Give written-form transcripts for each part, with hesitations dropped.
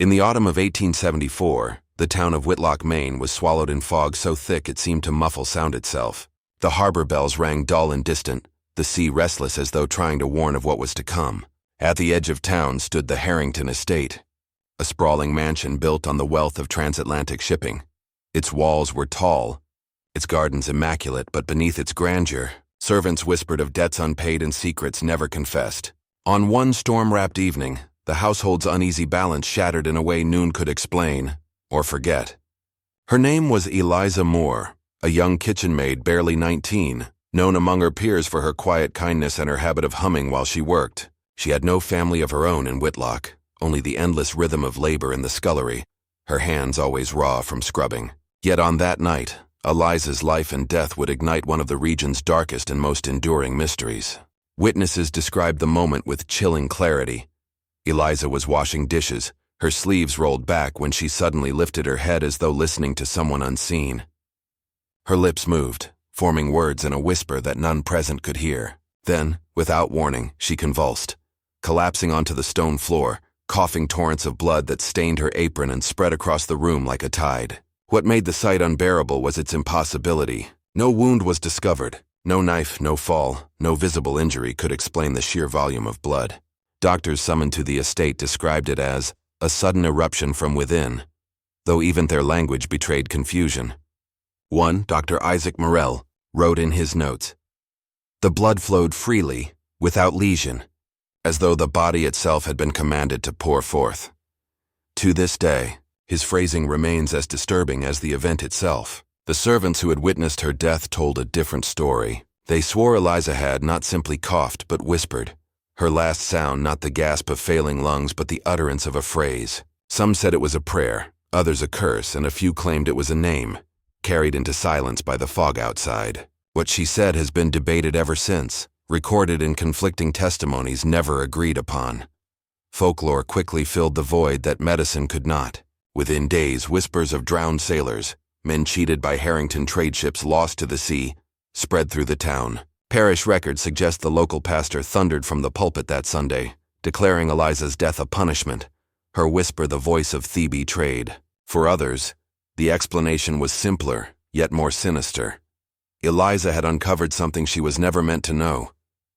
In the autumn of 1874, the town of Whitlock, Maine was swallowed in fog so thick it seemed to muffle sound itself. The harbor bells rang dull and distant, the sea restless as though trying to warn of what was to come. At the edge of town stood the Harrington estate, a sprawling mansion built on the wealth of transatlantic shipping. Its walls were tall, its gardens immaculate, but beneath its grandeur, servants whispered of debts unpaid and secrets never confessed. On one storm-wrapped evening, the household's uneasy balance shattered in a way noon could explain, or forget. Her name was Eliza Moore, a young kitchen maid barely 19, known among her peers for her quiet kindness and her habit of humming while she worked. She had no family of her own in Whitlock, only the endless rhythm of labor in the scullery, her hands always raw from scrubbing. Yet on that night, Eliza's life and death would ignite one of the region's darkest and most enduring mysteries. Witnesses described the moment with chilling clarity. Eliza was washing dishes, her sleeves rolled back when she suddenly lifted her head as though listening to someone unseen. Her lips moved, forming words in a whisper that none present could hear. Then, without warning, she convulsed, collapsing onto the stone floor, coughing torrents of blood that stained her apron and spread across the room like a tide. What made the sight unbearable was its impossibility. No wound was discovered. No knife, no fall, no visible injury could explain the sheer volume of blood. Doctors summoned to the estate described it as a sudden eruption from within, though even their language betrayed confusion. One, Dr. Isaac Morrell, wrote in his notes, "The blood flowed freely, without lesion, as though the body itself had been commanded to pour forth." To this day, his phrasing remains as disturbing as the event itself. The servants who had witnessed her death told a different story. They swore Eliza had not simply coughed but whispered, her last sound not the gasp of failing lungs but the utterance of a phrase. Some said it was a prayer, others a curse, and a few claimed it was a name, carried into silence by the fog outside. What she said has been debated ever since, recorded in conflicting testimonies never agreed upon. Folklore quickly filled the void that medicine could not. Within days, whispers of drowned sailors, men cheated by Harrington trade ships lost to the sea, spread through the town. Parish records suggest the local pastor thundered from the pulpit that Sunday, declaring Eliza's death a punishment, her whisper the voice of the betrayed. For others, the explanation was simpler, yet more sinister. Eliza had uncovered something she was never meant to know,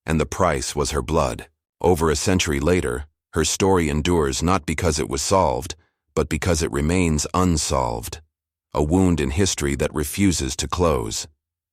and the price was her blood. Over a century later, her story endures not because it was solved, but because it remains unsolved. A wound in history that refuses to close.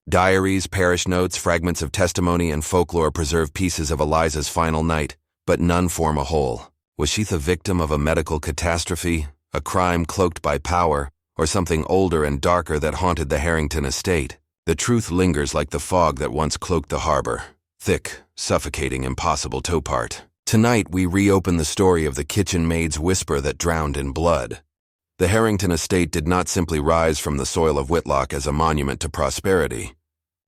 Diaries, parish notes, fragments of testimony, and folklore preserve pieces of Eliza's final night, but none form a whole. Was she the victim of a medical catastrophe, a crime cloaked by power, or something older and darker that haunted the Harrington estate? The truth lingers like the fog that once cloaked the harbor, thick, suffocating, impossible to part. Tonight we reopen the story of the kitchen maid's whisper that drowned in blood. The Harrington estate did not simply rise from the soil of Whitlock as a monument to prosperity.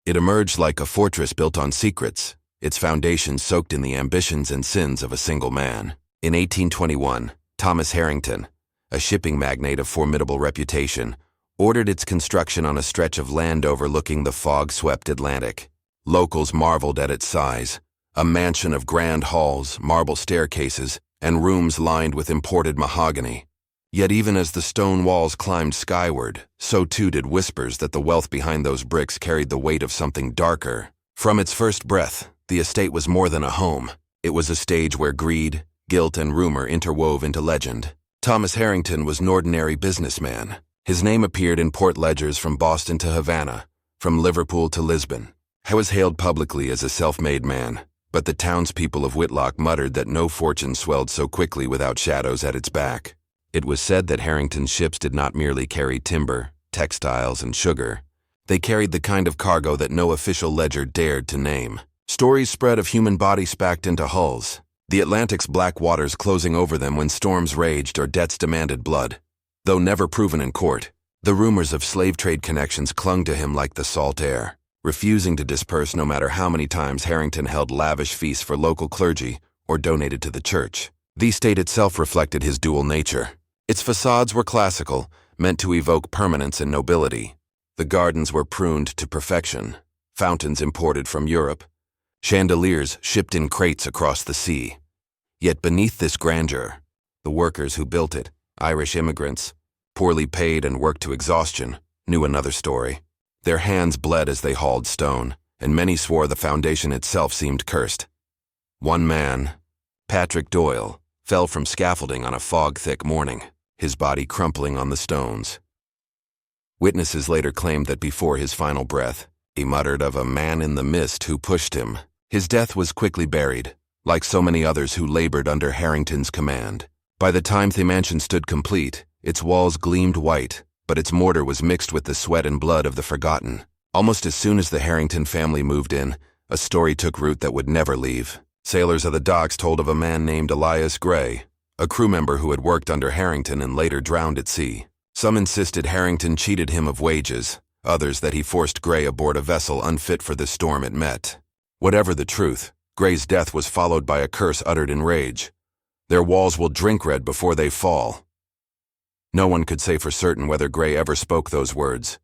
It emerged like a fortress built on secrets, its foundations soaked in the ambitions and sins of a single man. In 1821, Thomas Harrington, a shipping magnate of formidable reputation, ordered its construction on a stretch of land overlooking the fog-swept Atlantic. Locals marveled at its size, a mansion of grand halls, marble staircases, and rooms lined with imported mahogany. Yet even as the stone walls climbed skyward, so too did whispers that the wealth behind those bricks carried the weight of something darker. From its first breath, the estate was more than a home. It was a stage where greed, guilt, and rumor interwove into legend. Thomas Harrington was an ordinary businessman. His name appeared in port ledgers from Boston to Havana, from Liverpool to Lisbon. He was hailed publicly as a self-made man, but the townspeople of Whitlock muttered that no fortune swelled so quickly without shadows at its back. It was said that Harrington's ships did not merely carry timber, textiles, and sugar. They carried the kind of cargo that no official ledger dared to name. Stories spread of human bodies packed into hulls, the Atlantic's black waters closing over them when storms raged or debts demanded blood. Though never proven in court, the rumors of slave trade connections clung to him like the salt air, refusing to disperse no matter how many times Harrington held lavish feasts for local clergy or donated to the church. The estate itself reflected his dual nature. Its facades were classical, meant to evoke permanence and nobility. The gardens were pruned to perfection, fountains imported from Europe, chandeliers shipped in crates across the sea. Yet beneath this grandeur, the workers who built it, Irish immigrants, poorly paid and worked to exhaustion, knew another story. Their hands bled as they hauled stone, and many swore the foundation itself seemed cursed. One man, Patrick Doyle, fell from scaffolding on a fog-thick morning, his body crumpling on the stones. Witnesses later claimed that before his final breath, he muttered of a man in the mist who pushed him. His death was quickly buried, like so many others who labored under Harrington's command. By the time the mansion stood complete, its walls gleamed white, but its mortar was mixed with the sweat and blood of the forgotten. Almost as soon as the Harrington family moved in, a story took root that would never leave. Sailors of the docks told of a man named Elias Gray, a crew member who had worked under Harrington and later drowned at sea. Some insisted Harrington cheated him of wages, others that he forced Gray aboard a vessel unfit for the storm it met. Whatever the truth, Gray's death was followed by a curse uttered in rage. Their walls will drink red before they fall. No one could say for certain whether Gray ever spoke those words,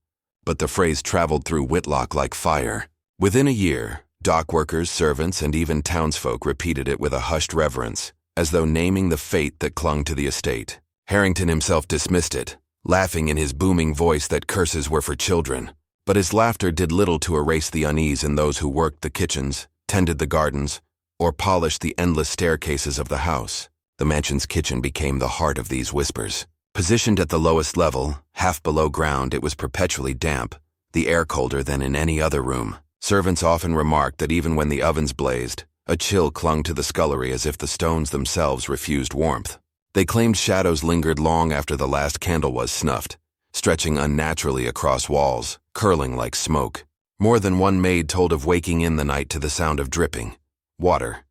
but the phrase traveled through Whitlock like fire. Within a year, dock workers, servants, and even townsfolk repeated it with a hushed reverence, as though naming the fate that clung to the estate. Harrington himself dismissed it, laughing in his booming voice that curses were for children. But his laughter did little to erase the unease in those who worked the kitchens, tended the gardens, or polished the endless staircases of the house. The mansion's kitchen became the heart of these whispers. Positioned at the lowest level, half below ground, it was perpetually damp, the air colder than in any other room. Servants often remarked that even when the ovens blazed, a chill clung to the scullery as if the stones themselves refused warmth. They claimed shadows lingered long after the last candle was snuffed, stretching unnaturally across walls, curling like smoke. More than one maid told of waking in the night to the sound of dripping water,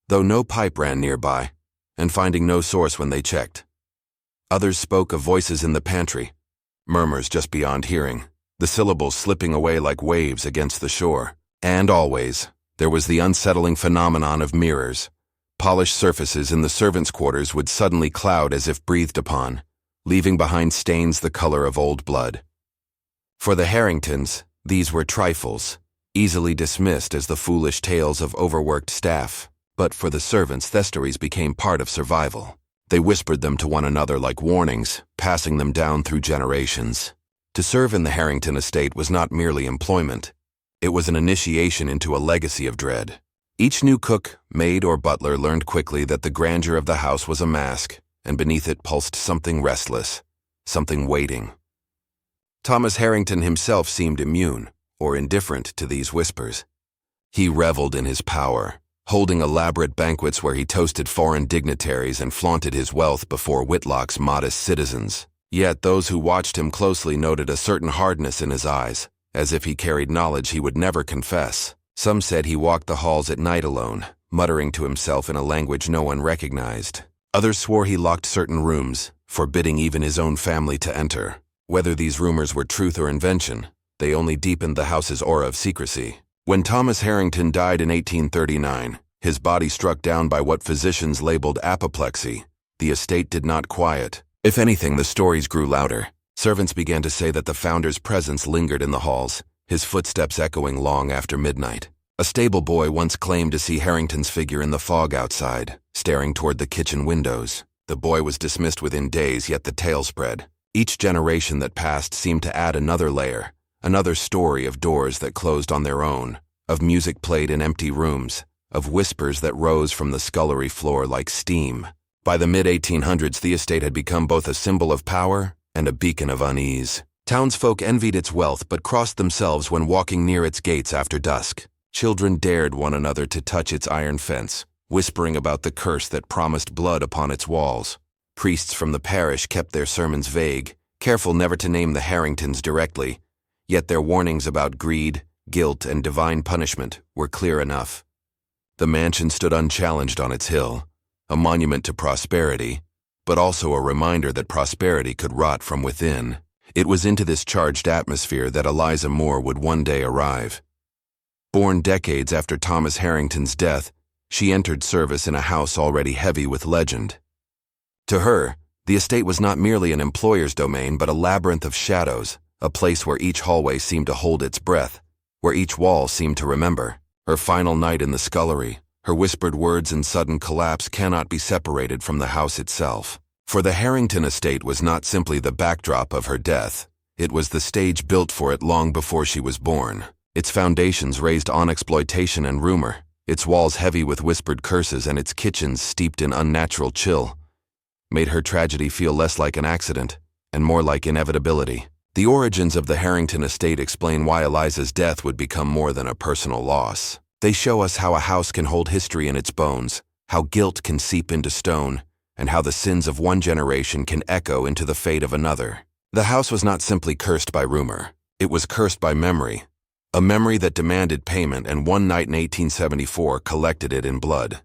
though no pipe ran nearby, and finding no source when they checked. Others spoke of voices in the pantry, murmurs just beyond hearing, the syllables slipping away like waves against the shore. And always, there was the unsettling phenomenon of mirrors. Polished surfaces in the servants' quarters would suddenly cloud as if breathed upon, leaving behind stains the color of old blood. For the Harringtons, these were trifles, easily dismissed as the foolish tales of overworked staff. But for the servants, the stories became part of survival. They whispered them to one another like warnings, passing them down through generations. To serve in the Harrington estate was not merely employment. It was an initiation into a legacy of dread. Each new cook, maid, or butler learned quickly that the grandeur of the house was a mask, and beneath it pulsed something restless, something waiting. Thomas Harrington himself seemed immune, or indifferent to these whispers. He reveled in his power, holding elaborate banquets where he toasted foreign dignitaries and flaunted his wealth before Whitlock's modest citizens. Yet those who watched him closely noted a certain hardness in his eyes, as if he carried knowledge he would never confess. Some said he walked the halls at night alone, muttering to himself in a language no one recognized. Others swore he locked certain rooms, forbidding even his own family to enter. Whether these rumors were truth or invention, they only deepened the house's aura of secrecy. When Thomas Harrington died in 1839, his body struck down by what physicians labeled apoplexy, the estate did not quiet. If anything, the stories grew louder. Servants began to say that the founder's presence lingered in the halls, his footsteps echoing long after midnight. A stable boy once claimed to see Harrington's figure in the fog outside, staring toward the kitchen windows. The boy was dismissed within days, yet the tale spread. Each generation that passed seemed to add another layer, another story of doors that closed on their own, of music played in empty rooms, of whispers that rose from the scullery floor like steam. By the mid-1800s, the estate had become both a symbol of power and a beacon of unease. Townsfolk envied its wealth but crossed themselves when walking near its gates after dusk. Children dared one another to touch its iron fence, whispering about the curse that promised blood upon its walls. Priests from the parish kept their sermons vague, careful never to name the Harringtons directly, yet their warnings about greed, guilt, and divine punishment were clear enough. The mansion stood unchallenged on its hill, a monument to prosperity, but also a reminder that prosperity could rot from within. It was into this charged atmosphere that Eliza Moore would one day arrive. Born decades after Thomas Harrington's death, she entered service in a house already heavy with legend. To her, the estate was not merely an employer's domain but a labyrinth of shadows, a place where each hallway seemed to hold its breath, where each wall seemed to remember. Her final night in the scullery, her whispered words and sudden collapse cannot be separated from the house itself. For the Harrington estate was not simply the backdrop of her death, it was the stage built for it long before she was born. Its foundations raised on exploitation and rumor, its walls heavy with whispered curses and its kitchens steeped in unnatural chill, made her tragedy feel less like an accident and more like inevitability. The origins of the Harrington estate explain why Eliza's death would become more than a personal loss. They show us how a house can hold history in its bones, how guilt can seep into stone, and how the sins of one generation can echo into the fate of another. The house was not simply cursed by rumor. It was cursed by memory. A memory that demanded payment, and one night in 1874 collected it in blood.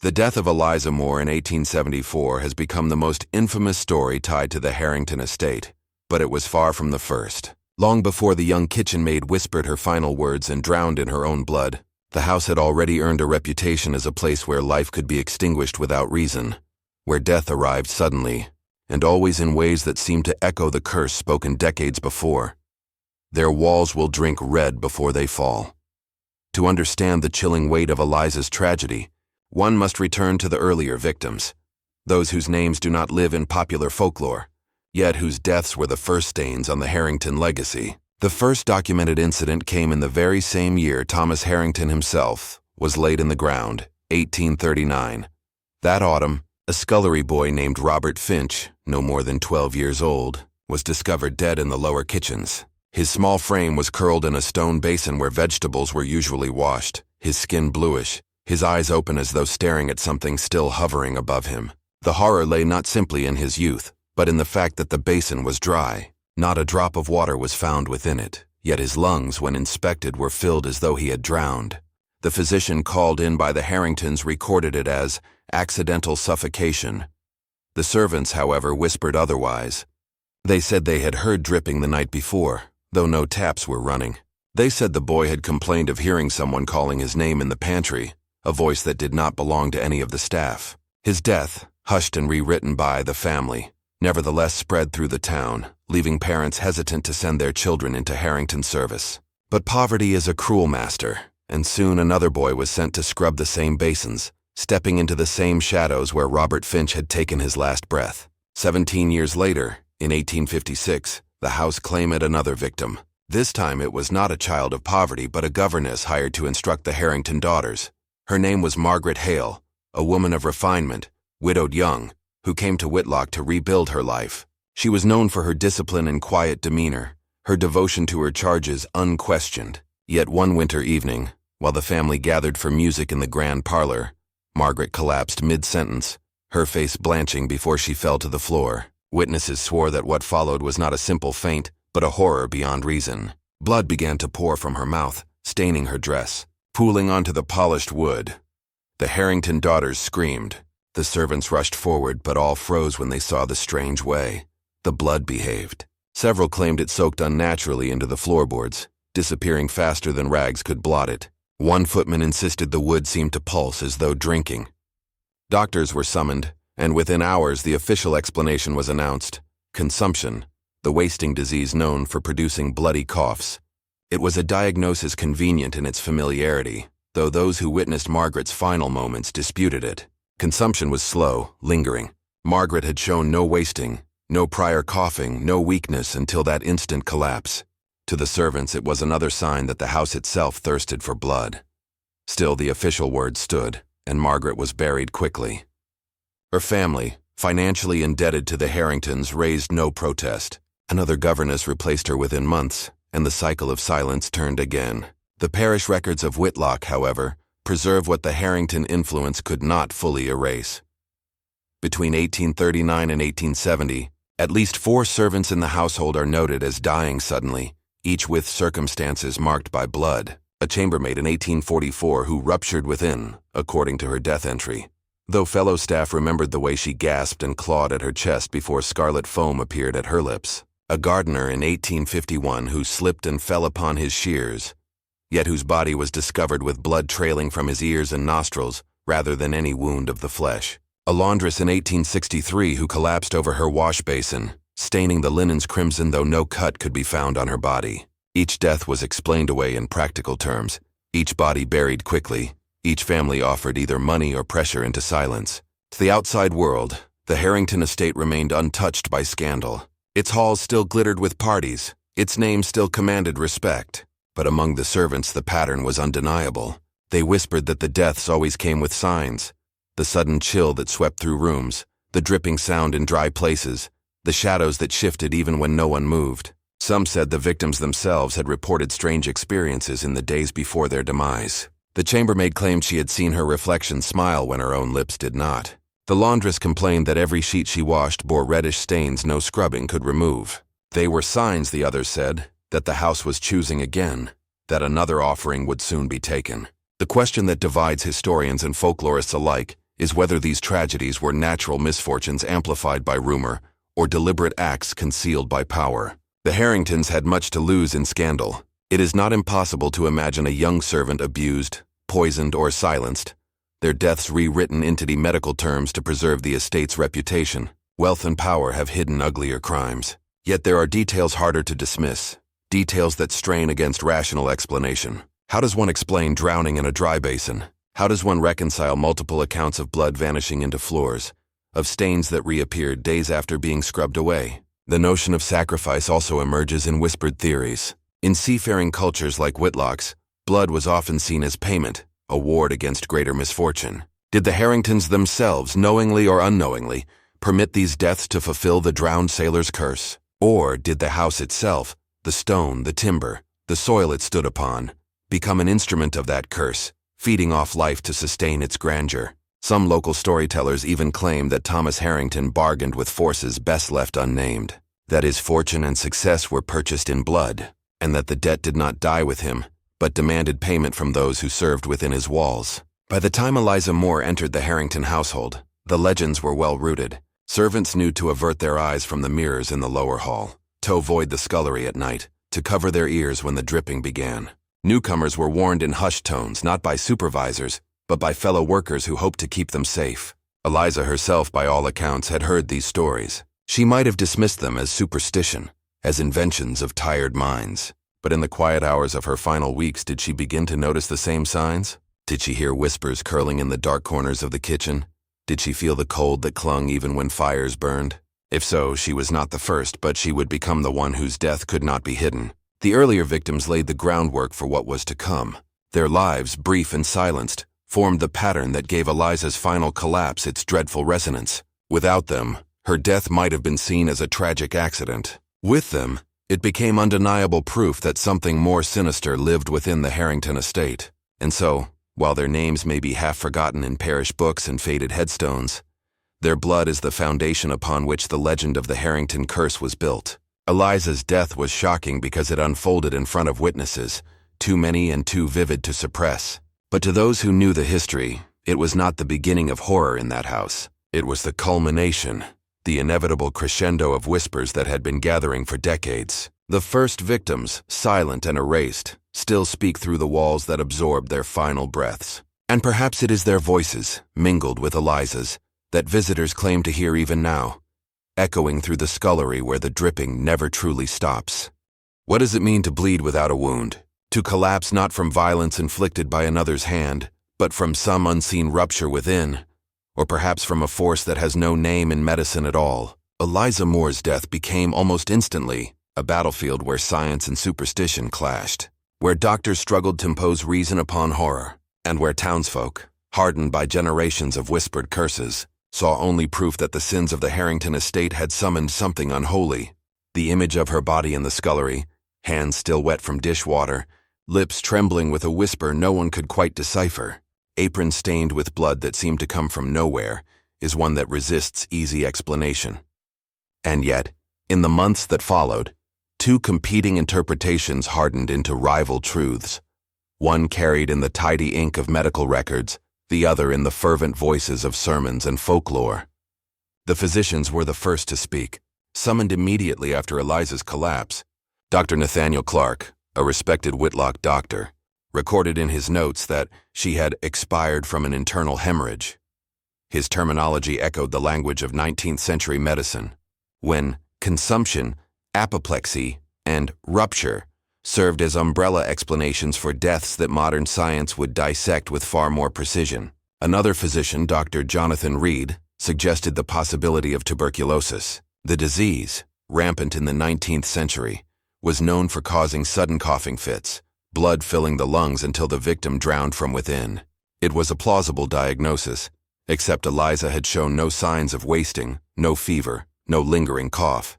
The death of Eliza Moore in 1874 has become the most infamous story tied to the Harrington estate, but it was far from the first. Long before the young kitchen maid whispered her final words and drowned in her own blood, the house had already earned a reputation as a place where life could be extinguished without reason, where death arrived suddenly, and always in ways that seemed to echo the curse spoken decades before. Their walls will drink red before they fall. To understand the chilling weight of Eliza's tragedy, one must return to the earlier victims, those whose names do not live in popular folklore, yet whose deaths were the first stains on the Harrington legacy. The first documented incident came in the very same year Thomas Harrington himself was laid in the ground, 1839. That autumn, a scullery boy named Robert Finch, no more than 12 years old, was discovered dead in the lower kitchens. His small frame was curled in a stone basin where vegetables were usually washed, his skin bluish, his eyes open as though staring at something still hovering above him. The horror lay not simply in his youth, but in the fact that the basin was dry. Not a drop of water was found within it, yet his lungs, when inspected, were filled as though he had drowned. The physician called in by the Harringtons recorded it as accidental suffocation. The servants, however, whispered otherwise. They said they had heard dripping the night before, though no taps were running. They said the boy had complained of hearing someone calling his name in the pantry, a voice that did not belong to any of the staff. His death, hushed and rewritten by the family, nevertheless spread through the town, leaving parents hesitant to send their children into Harrington service. But poverty is a cruel master, and soon another boy was sent to scrub the same basins, stepping into the same shadows where Robert Finch had taken his last breath. 17 years later, in 1856, the house claimed another victim. This time it was not a child of poverty but a governess hired to instruct the Harrington daughters. Her name was Margaret Hale, a woman of refinement, widowed young, who came to Whitlock to rebuild her life. She was known for her discipline and quiet demeanor, her devotion to her charges unquestioned. Yet one winter evening, while the family gathered for music in the grand parlor, Margaret collapsed mid-sentence, her face blanching before she fell to the floor. Witnesses swore that what followed was not a simple faint, but a horror beyond reason. Blood began to pour from her mouth, staining her dress, pooling onto the polished wood. The Harrington daughters screamed. The servants rushed forward, but all froze when they saw the strange way the blood behaved. Several claimed it soaked unnaturally into the floorboards, disappearing faster than rags could blot it. One footman insisted the wood seemed to pulse as though drinking. Doctors were summoned, and within hours the official explanation was announced: consumption, the wasting disease known for producing bloody coughs. It was a diagnosis convenient in its familiarity, though those who witnessed Margaret's final moments disputed it. Consumption was slow, lingering. Margaret had shown no wasting, no prior coughing, no weakness until that instant collapse. To the servants it was another sign that the house itself thirsted for blood. Still the official word stood, and Margaret was buried quickly. Her family, financially indebted to the Harringtons, raised no protest. Another governess replaced her within months, and the cycle of silence turned again. The parish records of Whitlock, however, preserve what the Harrington influence could not fully erase. Between 1839 and 1870, at least 4 servants in the household are noted as dying suddenly, each with circumstances marked by blood. A chambermaid in 1844 who ruptured within, according to her death entry, though fellow staff remembered the way she gasped and clawed at her chest before scarlet foam appeared at her lips. A gardener in 1851 who slipped and fell upon his shears, yet whose body was discovered with blood trailing from his ears and nostrils rather than any wound of the flesh. A laundress in 1863 who collapsed over her wash basin, staining the linens crimson though no cut could be found on her body. Each death was explained away in practical terms, each body buried quickly, each family offered either money or pressure into silence. To the outside world, The Harrington estate remained untouched by scandal. Its halls still glittered with parties. Its name still commanded respect. But among the servants the pattern was undeniable. They whispered that the deaths always came with signs. The sudden chill that swept through rooms, the dripping sound in dry places, the shadows that shifted even when no one moved. Some said the victims themselves had reported strange experiences in the days before their demise. The chambermaid claimed she had seen her reflection smile when her own lips did not. The laundress complained that every sheet she washed bore reddish stains no scrubbing could remove. They were signs, the others said, that the house was choosing again, that another offering would soon be taken. The question that divides historians and folklorists alike is whether these tragedies were natural misfortunes amplified by rumor or deliberate acts concealed by power. The Harringtons had much to lose in scandal. It is not impossible to imagine a young servant abused, poisoned, or silenced, their deaths rewritten into the medical terms to preserve the estate's reputation. Wealth and power have hidden uglier crimes. Yet there are details harder to dismiss, details that strain against rational explanation. How does one explain drowning in a dry basin? How does one reconcile multiple accounts of blood vanishing into floors, of stains that reappeared days after being scrubbed away? The notion of sacrifice also emerges in whispered theories. In seafaring cultures like Whitlock's, blood was often seen as payment, a ward against greater misfortune. Did the Harringtons themselves, knowingly or unknowingly, permit these deaths to fulfill the drowned sailor's curse? Or did the house itself, the stone, the timber, the soil it stood upon, become an instrument of that curse, feeding off life to sustain its grandeur? Some local storytellers even claim that Thomas Harrington bargained with forces best left unnamed, that his fortune and success were purchased in blood, and that the debt did not die with him, but demanded payment from those who served within his walls. By the time Eliza Moore entered the Harrington household, the legends were well rooted. Servants knew to avert their eyes from the mirrors in the lower hall, to avoid the scullery at night, to cover their ears when the dripping began. Newcomers were warned in hushed tones, not by supervisors, but by fellow workers who hoped to keep them safe. Eliza herself, by all accounts, had heard these stories. She might have dismissed them as superstition, as inventions of tired minds. But in the quiet hours of her final weeks, did she begin to notice the same signs? Did she hear whispers curling in the dark corners of the kitchen? Did she feel the cold that clung even when fires burned? If so, she was not the first, but she would become the one whose death could not be hidden. The earlier victims laid the groundwork for what was to come. Their lives, brief and silenced, formed the pattern that gave Eliza's final collapse its dreadful resonance. Without them, her death might have been seen as a tragic accident. With them, it became undeniable proof that something more sinister lived within the Harrington estate. And so, while their names may be half forgotten in parish books and faded headstones, their blood is the foundation upon which the legend of the Harrington curse was built. Eliza's death was shocking because it unfolded in front of witnesses, too many and too vivid to suppress. But to those who knew the history, it was not the beginning of horror in that house. It was the culmination, the inevitable crescendo of whispers that had been gathering for decades. The first victims, silent and erased, still speak through the walls that absorbed their final breaths. And perhaps it is their voices, mingled with Eliza's, that visitors claim to hear even now, echoing through the scullery where the dripping never truly stops. What does it mean to bleed without a wound? To collapse not from violence inflicted by another's hand, but from some unseen rupture within, or perhaps from a force that has no name in medicine at all. Eliza Moore's death became almost instantly a battlefield where science and superstition clashed, where doctors struggled to impose reason upon horror, and where townsfolk, hardened by generations of whispered curses, saw only proof that the sins of the Harrington estate had summoned something unholy. The image of her body in the scullery, hands still wet from dishwater, lips trembling with a whisper no one could quite decipher, apron stained with blood that seemed to come from nowhere, is one that resists easy explanation. And yet, in the months that followed, two competing interpretations hardened into rival truths. One carried in the tidy ink of medical records, the other in the fervent voices of sermons and folklore. The physicians were the first to speak, summoned immediately after Eliza's collapse. Dr. Nathaniel Clark, a respected Whitlock doctor, recorded in his notes that she had expired from an internal hemorrhage. His terminology echoed the language of 19th century medicine, when consumption, apoplexy, and rupture served as umbrella explanations for deaths that modern science would dissect with far more precision. Another physician, Dr. Jonathan Reed, suggested the possibility of tuberculosis. The disease, rampant in the 19th century, was known for causing sudden coughing fits, blood filling the lungs until the victim drowned from within. It was a plausible diagnosis, except Eliza had shown no signs of wasting, no fever, no lingering cough.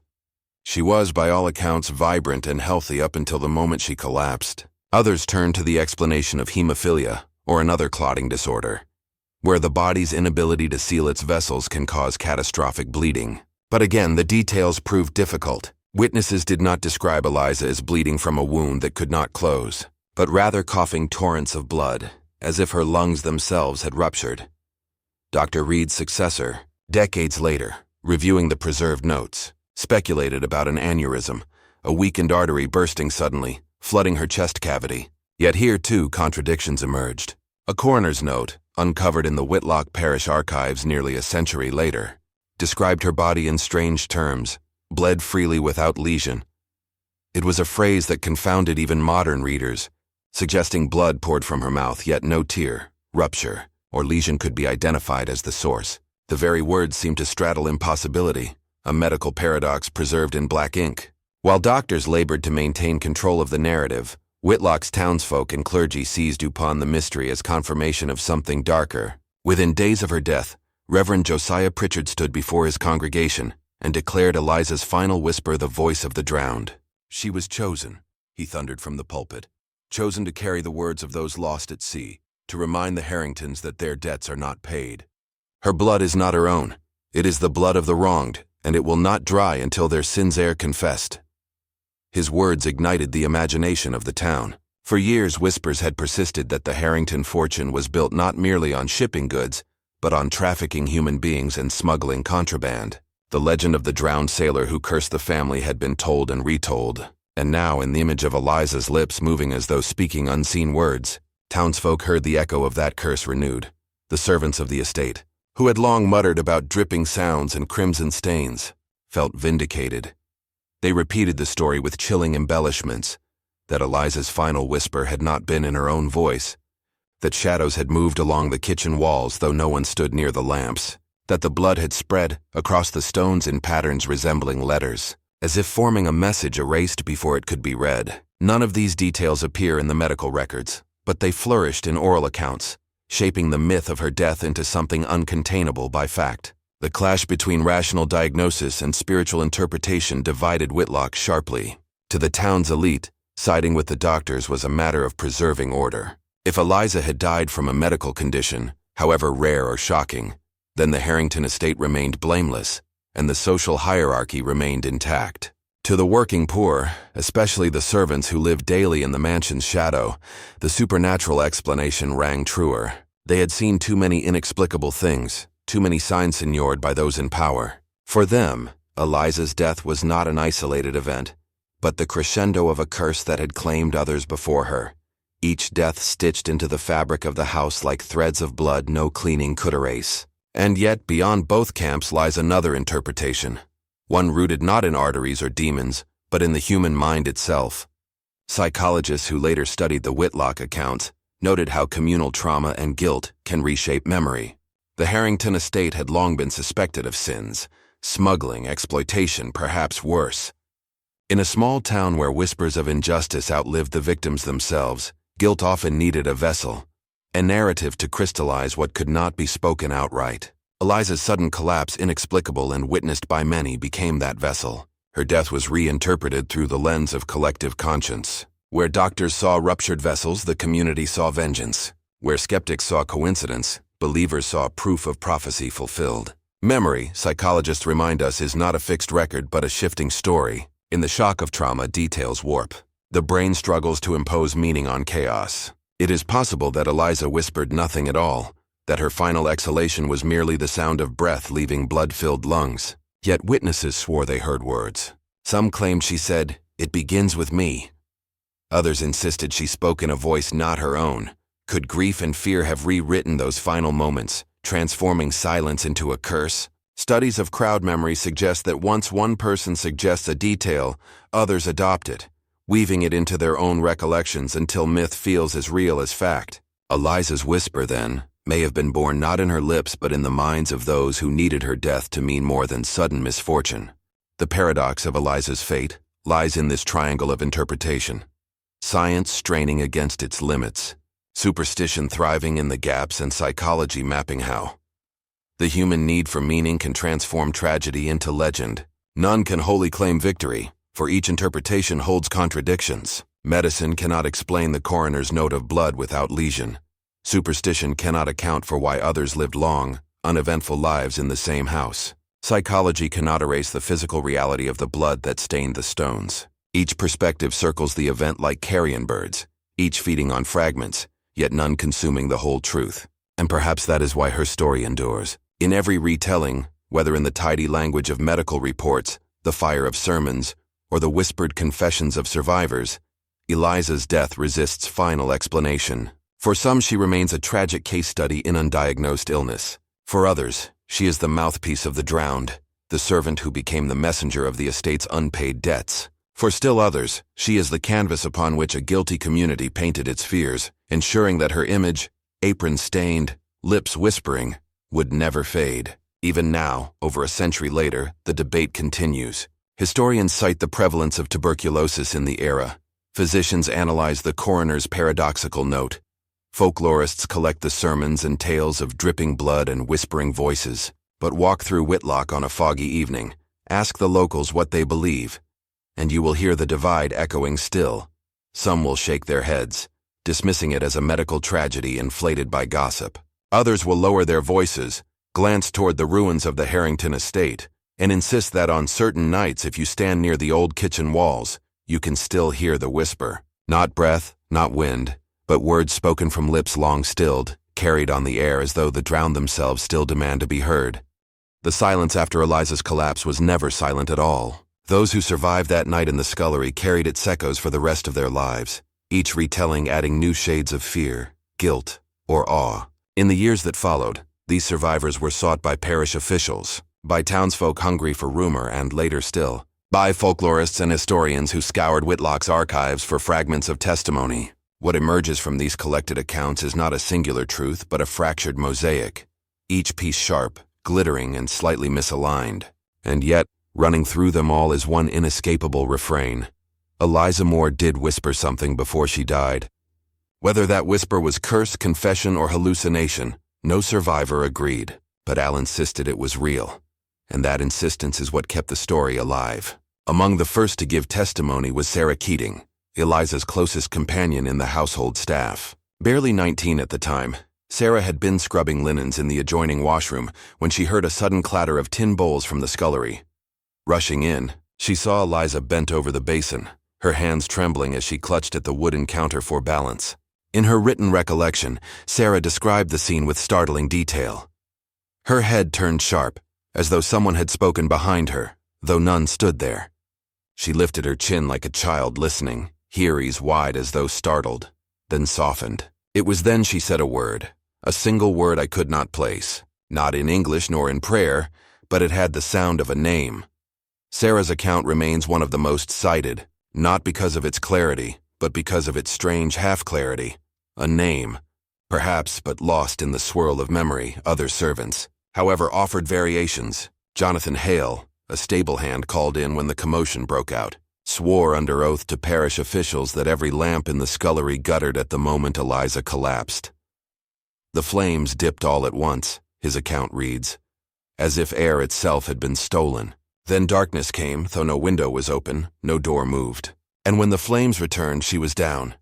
She was, by all accounts, vibrant and healthy up until the moment she collapsed. Others turned to the explanation of hemophilia, or another clotting disorder, where the body's inability to seal its vessels can cause catastrophic bleeding. But again, the details proved difficult. Witnesses did not describe Eliza as bleeding from a wound that could not close, but rather coughing torrents of blood, as if her lungs themselves had ruptured. Dr. Reed's successor, decades later, reviewing the preserved notes, speculated about an aneurysm, a weakened artery bursting suddenly, flooding her chest cavity. Yet here, too, contradictions emerged. A coroner's note, uncovered in the Whitlock Parish archives nearly a century later, described her body in strange terms, bled freely without lesion. It was a phrase that confounded even modern readers, suggesting blood poured from her mouth, yet no tear, rupture, or lesion could be identified as the source. The very words seemed to straddle impossibility, a medical paradox preserved in black ink. While doctors labored to maintain control of the narrative, Whitlock's townsfolk and clergy seized upon the mystery as confirmation of something darker. Within days of her death, Reverend Josiah Pritchard stood before his congregation and declared Eliza's final whisper the voice of the drowned. "She was chosen," he thundered from the pulpit, "chosen to carry the words of those lost at sea, to remind the Harringtons that their debts are not paid. Her blood is not her own. It is the blood of the wronged, and it will not dry until their sins are confessed." His words ignited the imagination of the town. For years, whispers had persisted that the Harrington fortune was built not merely on shipping goods, but on trafficking human beings and smuggling contraband. The legend of the drowned sailor who cursed the family had been told and retold, and now, in the image of Eliza's lips moving as though speaking unseen words, townsfolk heard the echo of that curse renewed. The servants of the estate, who had long muttered about dripping sounds and crimson stains, felt vindicated. They repeated the story with chilling embellishments, that Eliza's final whisper had not been in her own voice, that shadows had moved along the kitchen walls though no one stood near the lamps, that the blood had spread across the stones in patterns resembling letters, as if forming a message erased before it could be read. None of these details appear in the medical records, but they flourished in oral accounts, shaping the myth of her death into something uncontainable by fact. The clash between rational diagnosis and spiritual interpretation divided Whitlock sharply. To the town's elite, siding with the doctors was a matter of preserving order. If Eliza had died from a medical condition, however rare or shocking, then the Harrington estate remained blameless, and the social hierarchy remained intact. To the working poor, especially the servants who lived daily in the mansion's shadow, the supernatural explanation rang truer. They had seen too many inexplicable things, too many signs signored by those in power. For them, Eliza's death was not an isolated event, but the crescendo of a curse that had claimed others before her. Each death stitched into the fabric of the house like threads of blood no cleaning could erase. And yet, beyond both camps lies another interpretation, one rooted not in arteries or demons, but in the human mind itself. Psychologists who later studied the Whitlock accounts noted how communal trauma and guilt can reshape memory. The Harrington estate had long been suspected of sins, smuggling, exploitation, perhaps worse. In a small town where whispers of injustice outlived the victims themselves, guilt often needed a vessel, a narrative to crystallize what could not be spoken outright. Eliza's sudden collapse, inexplicable and witnessed by many, became that vessel. Her death was reinterpreted through the lens of collective conscience. Where doctors saw ruptured vessels, the community saw vengeance. Where skeptics saw coincidence, believers saw proof of prophecy fulfilled. Memory, psychologists remind us, is not a fixed record but a shifting story. In the shock of trauma, details warp. The brain struggles to impose meaning on chaos. It is possible that Eliza whispered nothing at all, that her final exhalation was merely the sound of breath leaving blood-filled lungs. Yet witnesses swore they heard words. Some claimed she said, "It begins with me." Others insisted she spoke in a voice not her own. Could grief and fear have rewritten those final moments, transforming silence into a curse? Studies of crowd memory suggest that once one person suggests a detail, others adopt it, weaving it into their own recollections until myth feels as real as fact. Eliza's whisper, then, may have been born not in her lips but in the minds of those who needed her death to mean more than sudden misfortune. The paradox of Eliza's fate lies in this triangle of interpretation. Science straining against its limits, superstition thriving in the gaps, and psychology mapping how the human need for meaning can transform tragedy into legend. None can wholly claim victory, for each interpretation holds contradictions. Medicine cannot explain the coroner's note of blood without lesion. Superstition cannot account for why others lived long, uneventful lives in the same house. Psychology cannot erase the physical reality of the blood that stained the stones. Each perspective circles the event like carrion birds, each feeding on fragments, yet none consuming the whole truth. And perhaps that is why her story endures. In every retelling, whether in the tidy language of medical reports, the fire of sermons, or the whispered confessions of survivors, Eliza's death resists final explanation. For some, she remains a tragic case study in undiagnosed illness. For others, she is the mouthpiece of the drowned, the servant who became the messenger of the estate's unpaid debts. For still others, she is the canvas upon which a guilty community painted its fears, ensuring that her image, apron-stained, lips whispering, would never fade. Even now, over a century later, the debate continues. Historians cite the prevalence of tuberculosis in the era. Physicians analyze the coroner's paradoxical note. Folklorists collect the sermons and tales of dripping blood and whispering voices. But walk through Whitlock on a foggy evening, ask the locals what they believe, and you will hear the divide echoing still. Some will shake their heads, dismissing it as a medical tragedy inflated by gossip. Others will lower their voices, glance toward the ruins of the Harrington estate, and insist that on certain nights, if you stand near the old kitchen walls, you can still hear the whisper. Not breath, not wind, but words spoken from lips long stilled, carried on the air as though the drowned themselves still demand to be heard. The silence after Eliza's collapse was never silent at all. Those who survived that night in the scullery carried its echoes for the rest of their lives, each retelling adding new shades of fear, guilt, or awe. In the years that followed, these survivors were sought by parish officials, by townsfolk hungry for rumor, and later still, by folklorists and historians who scoured Whitlock's archives for fragments of testimony. What emerges from these collected accounts is not a singular truth, but a fractured mosaic, each piece sharp, glittering, and slightly misaligned. And yet, running through them all is one inescapable refrain. Eliza Moore did whisper something before she died. Whether that whisper was curse, confession, or hallucination, no survivor agreed, but Al insisted it was real. And that insistence is what kept the story alive. Among the first to give testimony was Sarah Keating, Eliza's closest companion in the household staff. Barely 19 at the time, Sarah had been scrubbing linens in the adjoining washroom when she heard a sudden clatter of tin bowls from the scullery. Rushing in, she saw Eliza bent over the basin, her hands trembling as she clutched at the wooden counter for balance. In her written recollection, Sarah described the scene with startling detail. Her head turned sharp, as though someone had spoken behind her, though none stood there. She lifted her chin like a child listening, ears wide as though startled, then softened. It was then she said a word, a single word I could not place, not in English nor in prayer, but it had the sound of a name. Sarah's account remains one of the most cited, not because of its clarity, but because of its strange half-clarity. A name, perhaps, but lost in the swirl of memory. Other servants, however, offered variations. Jonathan Hale, a stable hand called in when the commotion broke out, swore under oath to parish officials that every lamp in the scullery guttered at the moment Eliza collapsed. The flames dipped all at once, his account reads, as if air itself had been stolen. Then darkness came, though no window was open, no door moved. And when the flames returned, she was down.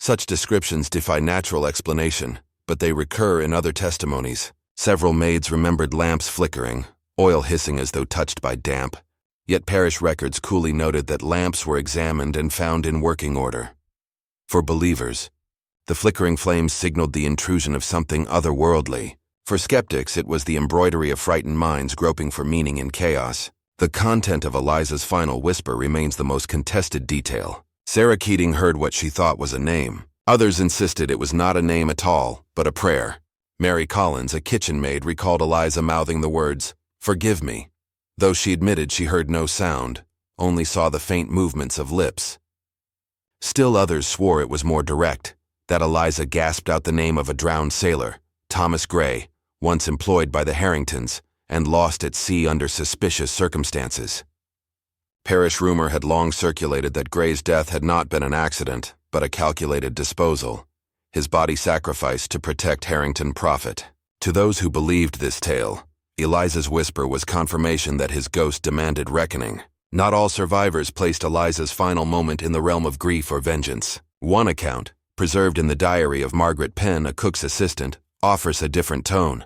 Such descriptions defy natural explanation, but they recur in other testimonies. Several maids remembered lamps flickering, oil hissing as though touched by damp. Yet parish records coolly noted that lamps were examined and found in working order. For believers, the flickering flames signaled the intrusion of something otherworldly. For skeptics, it was the embroidery of frightened minds groping for meaning in chaos. The content of Eliza's final whisper remains the most contested detail. Sarah Keating heard what she thought was a name. Others insisted it was not a name at all, but a prayer. Mary Collins, a kitchen maid, recalled Eliza mouthing the words, "Forgive me," though she admitted she heard no sound, only saw the faint movements of lips. Still others swore it was more direct, that Eliza gasped out the name of a drowned sailor, Thomas Gray, once employed by the Harringtons, and lost at sea under suspicious circumstances. Parish rumor had long circulated that Gray's death had not been an accident, but a calculated disposal, his body sacrificed to protect Harrington profit. To those who believed this tale, Eliza's whisper was confirmation that his ghost demanded reckoning. Not all survivors placed Eliza's final moment in the realm of grief or vengeance. One account, preserved in the diary of Margaret Penn, a cook's assistant, offers a different tone.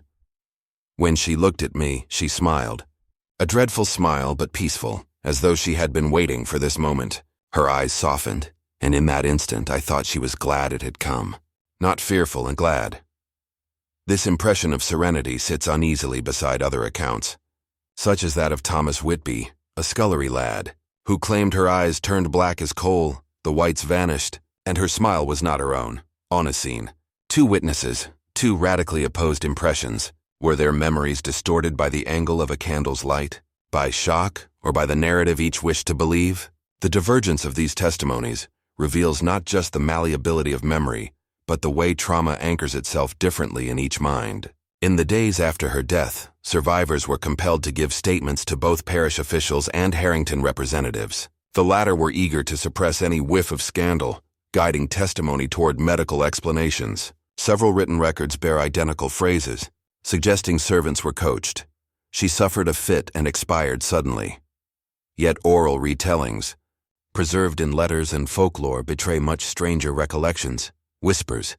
When she looked at me, she smiled. A dreadful smile, but peaceful, as though she had been waiting for this moment. Her eyes softened, and in that instant I thought she was glad it had come. Not fearful and glad. This impression of serenity sits uneasily beside other accounts, such as that of Thomas Whitby, a scullery lad, who claimed her eyes turned black as coal, the whites vanished, and her smile was not her own. On a scene, two witnesses, two radically opposed impressions. Were their memories distorted by the angle of a candle's light, by shock, or by the narrative each wished to believe? The divergence of these testimonies reveals not just the malleability of memory, but the way trauma anchors itself differently in each mind. In the days after her death, survivors were compelled to give statements to both parish officials and Harrington representatives. The latter were eager to suppress any whiff of scandal, guiding testimony toward medical explanations. Several written records bear identical phrases, suggesting servants were coached. She suffered a fit and expired suddenly. Yet oral retellings, preserved in letters and folklore, betray much stranger recollections, whispers,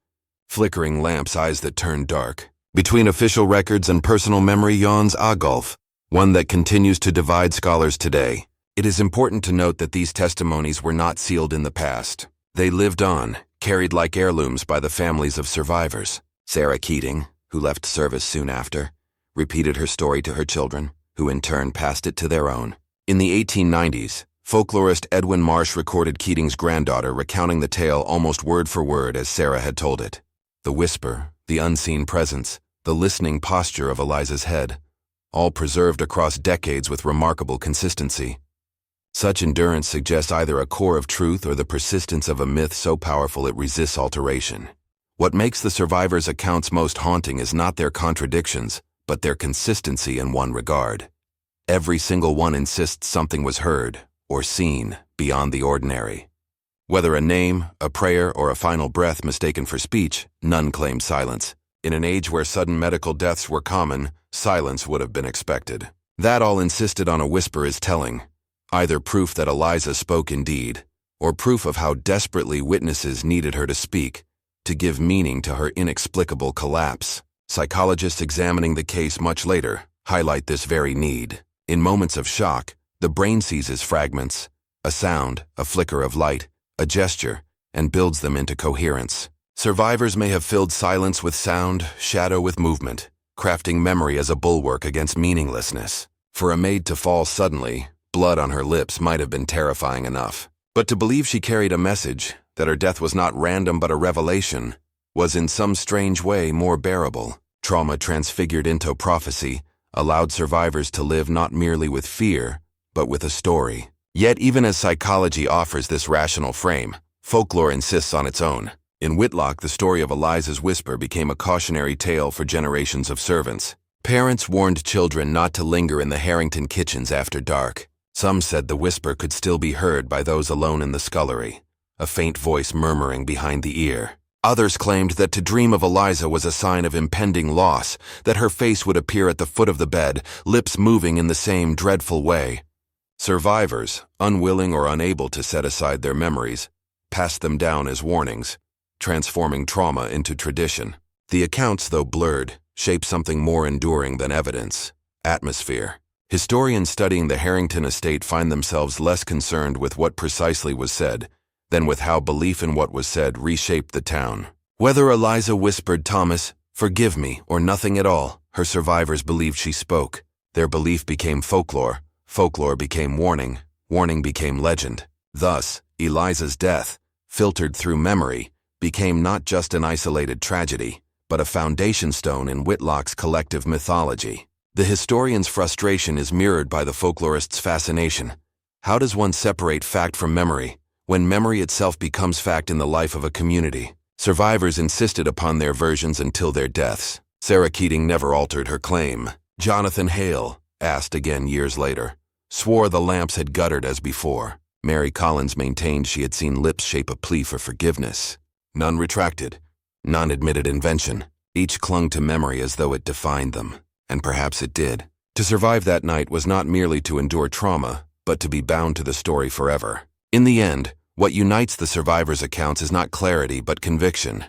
flickering lamps, eyes that turn dark. Between official records and personal memory yawns a gulf, one that continues to divide scholars today. It is important to note that these testimonies were not sealed in the past. They lived on, carried like heirlooms by the families of survivors. Sarah Keating, who left service soon after, repeated her story to her children, who in turn passed it to their own. In the 1890s, folklorist Edwin Marsh recorded Keating's granddaughter recounting the tale almost word for word as Sarah had told it. The whisper, the unseen presence, the listening posture of Eliza's head, all preserved across decades with remarkable consistency. Such endurance suggests either a core of truth or the persistence of a myth so powerful it resists alteration. What makes the survivors' accounts most haunting is not their contradictions, but their consistency in one regard. Every single one insists something was heard or seen beyond the ordinary. Whether a name, a prayer, or a final breath mistaken for speech, none claim silence. In an age where sudden medical deaths were common, silence would have been expected. That all insisted on a whisper is telling, either proof that Eliza spoke indeed, or proof of how desperately witnesses needed her to speak, to give meaning to her inexplicable collapse. Psychologists examining the case much later highlight this very need. In moments of shock, the brain seizes fragments, a sound, a flicker of light, a gesture, and builds them into coherence. Survivors may have filled silence with sound, shadow with movement, crafting memory as a bulwark against meaninglessness. For a maid to fall suddenly, blood on her lips might have been terrifying enough. But to believe she carried a message, that her death was not random but a revelation, was in some strange way more bearable. Trauma transfigured into prophecy allowed survivors to live not merely with fear, but with a story. Yet even as psychology offers this rational frame, folklore insists on its own. In Whitlock, the story of Eliza's whisper became a cautionary tale for generations of servants. Parents warned children not to linger in the Harrington kitchens after dark. Some said the whisper could still be heard by those alone in the scullery, a faint voice murmuring behind the ear. Others claimed that to dream of Eliza was a sign of impending loss, that her face would appear at the foot of the bed, lips moving in the same dreadful way. Survivors, unwilling or unable to set aside their memories, passed them down as warnings, transforming trauma into tradition. The accounts, though blurred, shape something more enduring than evidence: atmosphere. Historians studying the Harrington estate find themselves less concerned with what precisely was said than with how belief in what was said reshaped the town. Whether Eliza whispered Thomas, "Forgive me," or nothing at all, her survivors believed she spoke. Their belief became folklore, folklore became warning, warning became legend. Thus, Eliza's death, filtered through memory, became not just an isolated tragedy, but a foundation stone in Whitlock's collective mythology. The historian's frustration is mirrored by the folklorist's fascination. How does one separate fact from memory, when memory itself becomes fact in the life of a community? Survivors insisted upon their versions until their deaths. Sarah Keating never altered her claim. Jonathan Hale, asked again years later, swore the lamps had guttered as before. Mary Collins maintained she had seen lips shape a plea for forgiveness. None retracted. None admitted invention. Each clung to memory as though it defined them. And perhaps it did. To survive that night was not merely to endure trauma, but to be bound to the story forever. In the end, what unites the survivors' accounts is not clarity but conviction.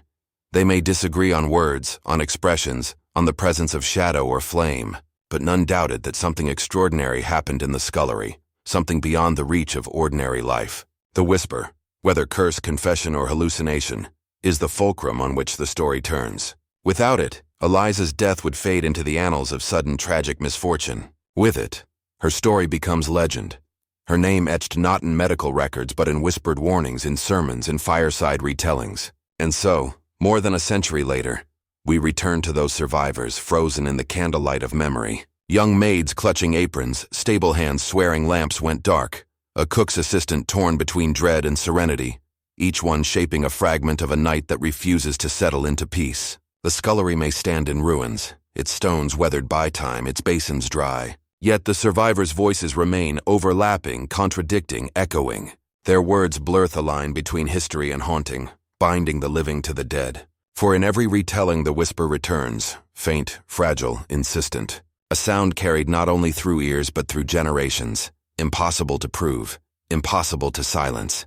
They may disagree on words, on expressions, on the presence of shadow or flame, but none doubted that something extraordinary happened in the scullery, something beyond the reach of ordinary life. The whisper, whether curse, confession, or hallucination, is the fulcrum on which the story turns. Without it, Eliza's death would fade into the annals of sudden tragic misfortune. With it, her story becomes legend. Her name etched not in medical records but in whispered warnings, in sermons, in fireside retellings. And so, more than a century later, we return to those survivors frozen in the candlelight of memory. Young maids clutching aprons, stable hands swearing lamps went dark, a cook's assistant torn between dread and serenity, each one shaping a fragment of a night that refuses to settle into peace. The scullery may stand in ruins, its stones weathered by time, its basins dry. Yet the survivors' voices remain, overlapping, contradicting, echoing. Their words blur the line between history and haunting, binding the living to the dead. For in every retelling the whisper returns, faint, fragile, insistent. A sound carried not only through ears but through generations, impossible to prove, impossible to silence.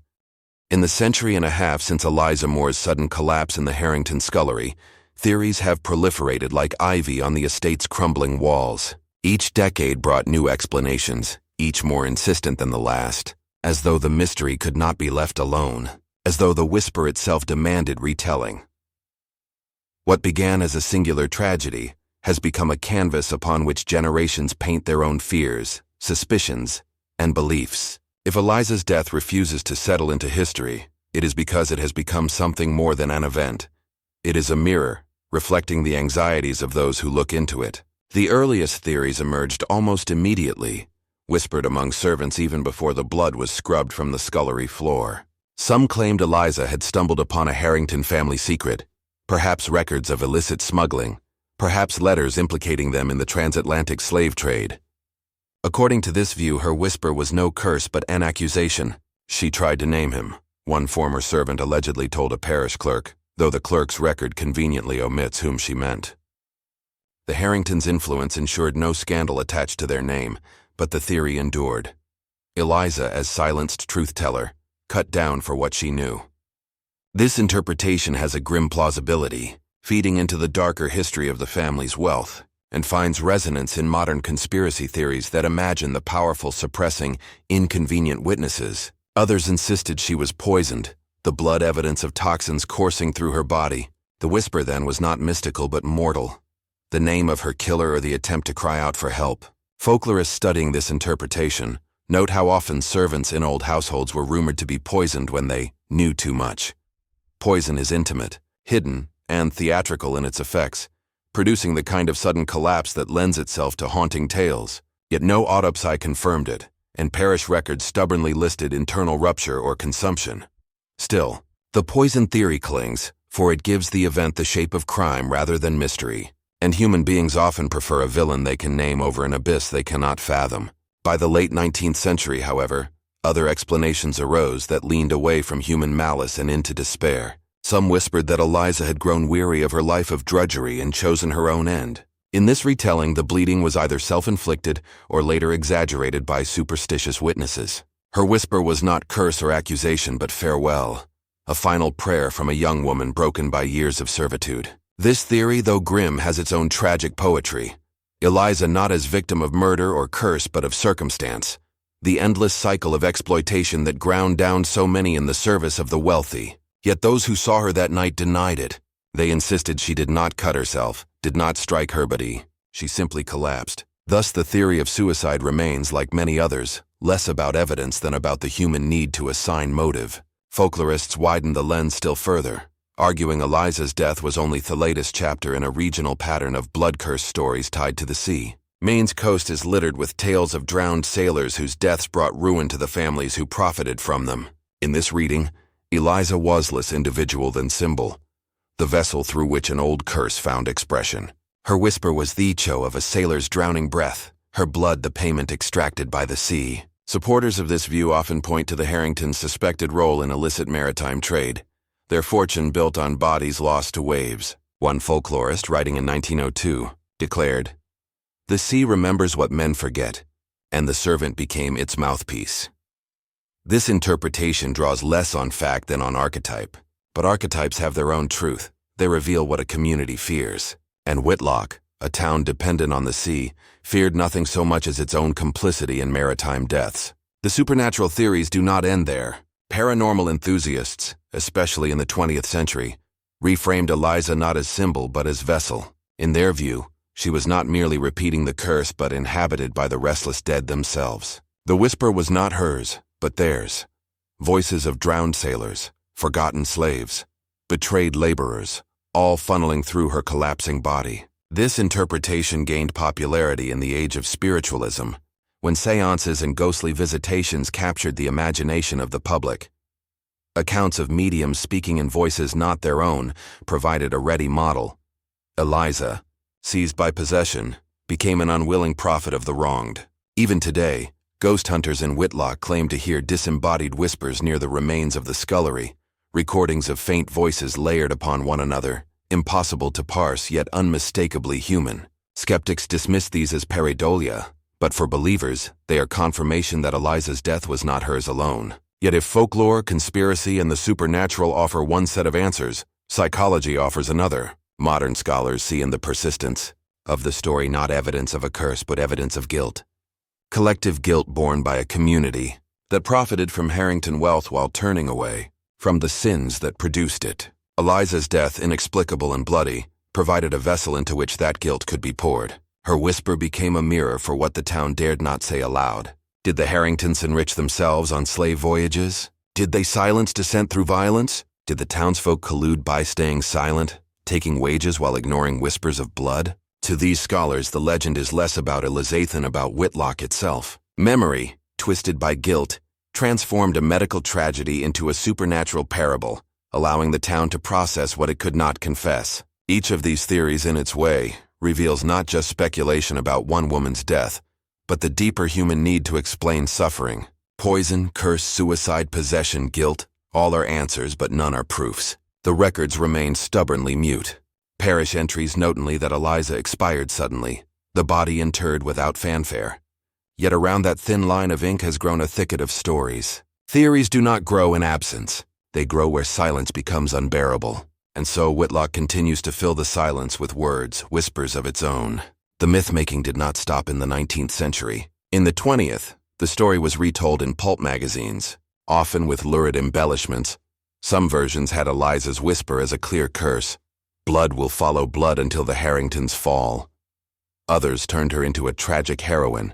In the century and a half since Eliza Moore's sudden collapse in the Harrington scullery, theories have proliferated like ivy on the estate's crumbling walls. Each decade brought new explanations, each more insistent than the last, as though the mystery could not be left alone, as though the whisper itself demanded retelling. What began as a singular tragedy has become a canvas upon which generations paint their own fears, suspicions, and beliefs. If Eliza's death refuses to settle into history, it is because it has become something more than an event. It is a mirror, reflecting the anxieties of those who look into it. The earliest theories emerged almost immediately, whispered among servants even before the blood was scrubbed from the scullery floor. Some claimed Eliza had stumbled upon a Harrington family secret, perhaps records of illicit smuggling, perhaps letters implicating them in the transatlantic slave trade. According to this view, her whisper was no curse but an accusation. She tried to name him, one former servant allegedly told a parish clerk, though the clerk's record conveniently omits whom she meant. The Harringtons' influence ensured no scandal attached to their name, but the theory endured. Eliza, as silenced truth-teller, cut down for what she knew. This interpretation has a grim plausibility, feeding into the darker history of the family's wealth, and finds resonance in modern conspiracy theories that imagine the powerful suppressing inconvenient witnesses. Others insisted she was poisoned, the blood evidence of toxins coursing through her body. The whisper then was not mystical but mortal. The name of her killer or the attempt to cry out for help. Folklorists studying this interpretation note how often servants in old households were rumored to be poisoned when they knew too much. Poison is intimate, hidden, and theatrical in its effects, producing the kind of sudden collapse that lends itself to haunting tales. Yet no autopsy confirmed it, and parish records stubbornly listed internal rupture or consumption. Still, the poison theory clings, for it gives the event the shape of crime rather than mystery. And human beings often prefer a villain they can name over an abyss they cannot fathom. By the late 19th century, however, other explanations arose that leaned away from human malice and into despair. Some whispered that Eliza had grown weary of her life of drudgery and chosen her own end. In this retelling, the bleeding was either self-inflicted or later exaggerated by superstitious witnesses. Her whisper was not curse or accusation but farewell, a final prayer from a young woman broken by years of servitude. This theory, though grim, has its own tragic poetry. Eliza not as victim of murder or curse but of circumstance, the endless cycle of exploitation that ground down so many in the service of the wealthy. Yet those who saw her that night denied it. They insisted she did not cut herself, did not strike her, but she simply collapsed. Thus the theory of suicide remains, like many others, less about evidence than about the human need to assign motive. Folklorists widened the lens still further, arguing Eliza's death was only the latest chapter in a regional pattern of blood curse stories tied to the sea. Maine's coast is littered with tales of drowned sailors whose deaths brought ruin to the families who profited from them. In this reading, Eliza was less individual than symbol, the vessel through which an old curse found expression. Her whisper was the echo of a sailor's drowning breath, her blood the payment extracted by the sea. Supporters of this view often point to the Harringtons' suspected role in illicit maritime trade, their fortune built on bodies lost to waves. One folklorist, writing in 1902, declared, "The sea remembers what men forget, and the servant became its mouthpiece." This interpretation draws less on fact than on archetype, but archetypes have their own truth. They reveal what a community fears. And Whitlock, a town dependent on the sea, feared nothing so much as its own complicity in maritime deaths. The supernatural theories do not end there. Paranormal enthusiasts, especially in the 20th century, reframed Eliza not as symbol but as vessel. In their view, she was not merely repeating the curse but inhabited by the restless dead themselves. The whisper was not hers, but theirs. Voices of drowned sailors, forgotten slaves, betrayed laborers, all funneling through her collapsing body. This interpretation gained popularity in the age of spiritualism, when seances and ghostly visitations captured the imagination of the public. Accounts of mediums speaking in voices not their own provided a ready model. Eliza, seized by possession, became an unwilling prophet of the wronged. Even today, ghost hunters in Whitlock claim to hear disembodied whispers near the remains of the scullery, recordings of faint voices layered upon one another, impossible to parse yet unmistakably human. Skeptics dismiss these as pareidolia, but for believers, they are confirmation that Eliza's death was not hers alone. Yet if folklore, conspiracy, and the supernatural offer one set of answers, psychology offers another. Modern scholars see in the persistence of the story not evidence of a curse but evidence of guilt. Collective guilt borne by a community that profited from Harrington wealth while turning away from the sins that produced it. Eliza's death, inexplicable and bloody, provided a vessel into which that guilt could be poured. Her whisper became a mirror for what the town dared not say aloud. Did the Harringtons enrich themselves on slave voyages? Did they silence dissent through violence? Did the townsfolk collude by staying silent, taking wages while ignoring whispers of blood? To these scholars, the legend is less about Eliza than about Whitlock itself. Memory, twisted by guilt, transformed a medical tragedy into a supernatural parable, allowing the town to process what it could not confess. Each of these theories, in its way, reveals not just speculation about one woman's death, but the deeper human need to explain suffering. Poison, curse, suicide, possession, guilt, all are answers but none are proofs. The records remain stubbornly mute. Parish entries note only that Eliza expired suddenly, the body interred without fanfare. Yet around that thin line of ink has grown a thicket of stories. Theories do not grow in absence. They grow where silence becomes unbearable. And so Whitlock continues to fill the silence with words, whispers of its own. The myth-making did not stop in the 19th century. In the 20th, the story was retold in pulp magazines, often with lurid embellishments. Some versions had Eliza's whisper as a clear curse. Blood will follow blood until the Harringtons fall. Others turned her into a tragic heroine,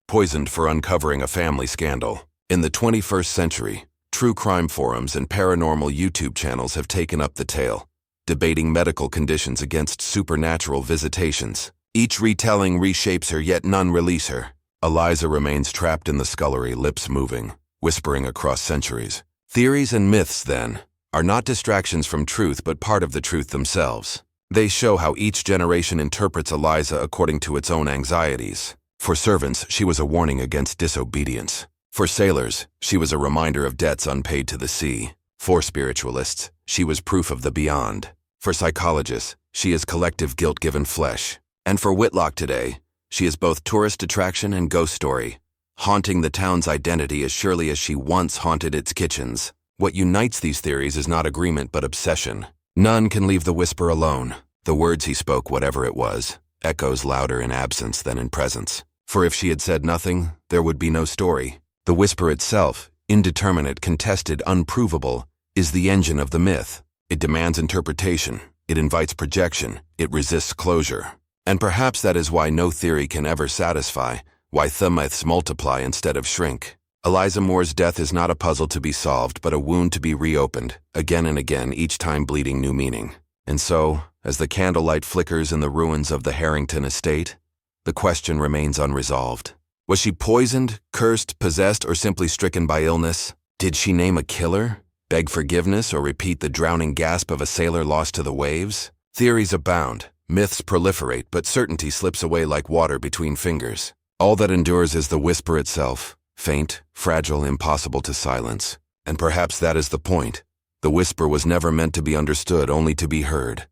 poisoned for uncovering a family scandal. In the 21st century, true crime forums and paranormal YouTube channels have taken up the tale, debating medical conditions against supernatural visitations. Each retelling reshapes her, yet none release her. Eliza remains trapped in the scullery, lips moving, whispering across centuries. Theories and myths, then, are not distractions from truth but part of the truth themselves. They show how each generation interprets Eliza according to its own anxieties. For servants, she was a warning against disobedience. For sailors, she was a reminder of debts unpaid to the sea. For spiritualists, she was proof of the beyond. For psychologists, she is collective guilt given flesh. And for Whitlock today, she is both tourist attraction and ghost story, haunting the town's identity as surely as she once haunted its kitchens. What unites these theories is not agreement but obsession. None can leave the whisper alone. The words he spoke, whatever it was, echoes louder in absence than in presence. For if she had said nothing, there would be no story. The whisper itself, indeterminate, contested, unprovable, is the engine of the myth. It demands interpretation. It invites projection. It resists closure. And perhaps that is why no theory can ever satisfy, why the myths multiply instead of shrink. Eliza Moore's death is not a puzzle to be solved, but a wound to be reopened, again and again, each time bleeding new meaning. And so, as the candlelight flickers in the ruins of the Harrington estate, the question remains unresolved. Was she poisoned, cursed, possessed, or simply stricken by illness? Did she name a killer, beg forgiveness, or repeat the drowning gasp of a sailor lost to the waves? Theories abound, Myths proliferate, but certainty slips away like water between fingers. All that endures is the whisper itself, faint, fragile, impossible to silence. And perhaps that is the point. The whisper was never meant to be understood, only to be heard.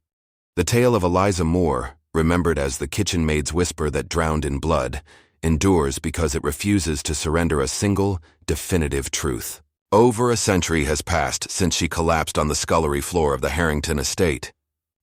The tale of Eliza Moore, remembered as the kitchen maid's whisper that drowned in blood, endures because it refuses to surrender a single, definitive truth. Over a century has passed since she collapsed on the scullery floor of the Harrington estate,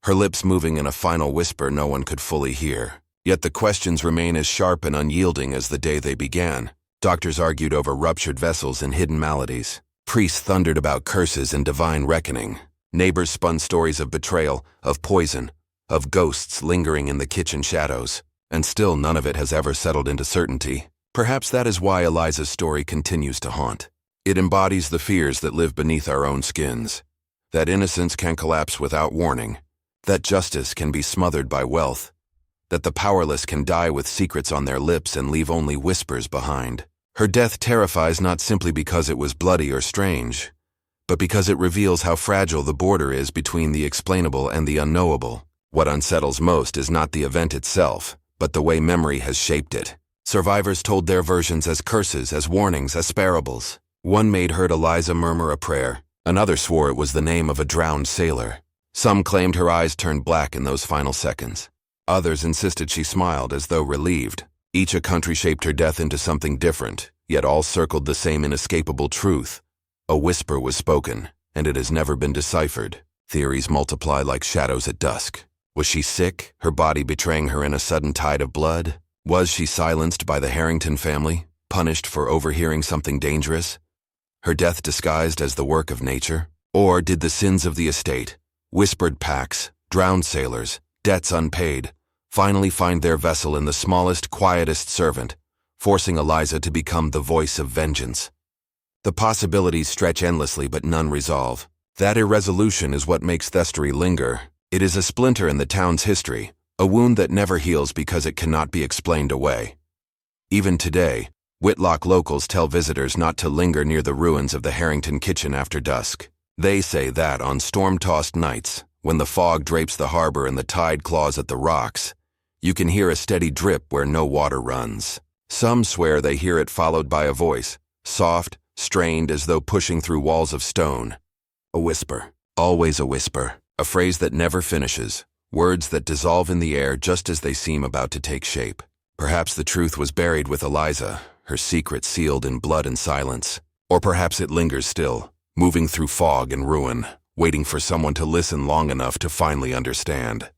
her lips moving in a final whisper no one could fully hear. Yet the questions remain as sharp and unyielding as the day they began. Doctors argued over ruptured vessels and hidden maladies. Priests thundered about curses and divine reckoning. Neighbors spun stories of betrayal, of poison, of ghosts lingering in the kitchen shadows. And still none of it has ever settled into certainty. Perhaps that is why Eliza's story continues to haunt. It embodies the fears that live beneath our own skins. That innocence can collapse without warning. That justice can be smothered by wealth. That the powerless can die with secrets on their lips and leave only whispers behind. Her death terrifies not simply because it was bloody or strange, but because it reveals how fragile the border is between the explainable and the unknowable. What unsettles most is not the event itself, but the way memory has shaped it. Survivors told their versions as curses, as warnings, as parables. One maid heard Eliza murmur a prayer. Another swore it was the name of a drowned sailor. Some claimed her eyes turned black in those final seconds. Others insisted she smiled as though relieved. Each a country shaped her death into something different, yet all circled the same inescapable truth. A whisper was spoken, and it has never been deciphered. Theories multiply like shadows at dusk. Was she sick, her body betraying her in a sudden tide of blood? Was she silenced by the Harrington family, punished for overhearing something dangerous? Her death disguised as the work of nature? Or did the sins of the estate, whispered pacts, drowned sailors, debts unpaid, finally find their vessel in the smallest, quietest servant, forcing Eliza to become the voice of vengeance? The possibilities stretch endlessly, but none resolve. That irresolution is what makes Thestery linger. It is a splinter in the town's history, a wound that never heals because it cannot be explained away. Even today, Whitlock locals tell visitors not to linger near the ruins of the Harrington kitchen after dusk. They say that on storm-tossed nights, when the fog drapes the harbor and the tide claws at the rocks, you can hear a steady drip where no water runs. Some swear they hear it followed by a voice, soft, strained as though pushing through walls of stone. A whisper, always a whisper, a phrase that never finishes, words that dissolve in the air just as they seem about to take shape. Perhaps the truth was buried with Eliza, her secret sealed in blood and silence. Or perhaps it lingers still, moving through fog and ruin, waiting for someone to listen long enough to finally understand.